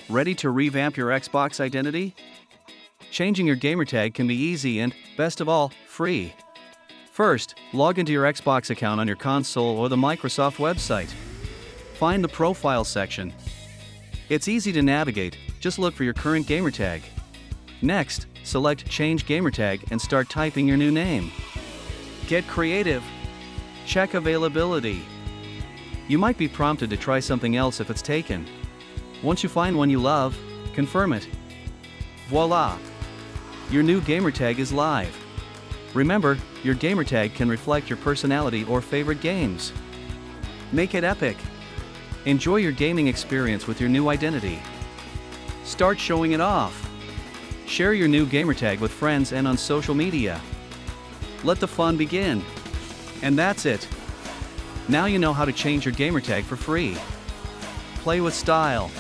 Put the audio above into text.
Ready to revamp your Xbox identity? Changing your gamertag can be easy and, best of all, free. First, log into your Xbox account on your console or the Microsoft website. Find the Profile section. It's easy to navigate, just look for your current gamertag. Next, select Change Gamertag and start typing your new name. Get creative. Check availability. You might be prompted to try something else if it's taken. Once you find one you love, confirm it. Voila! Your new gamertag is live. Remember, your gamertag can reflect your personality or favorite games. Make it epic. Enjoy your gaming experience with your new identity. Start showing it off. Share your new gamertag with friends and on social media. Let the fun begin. And that's it. Now you know how to change your gamertag for free. Play with style.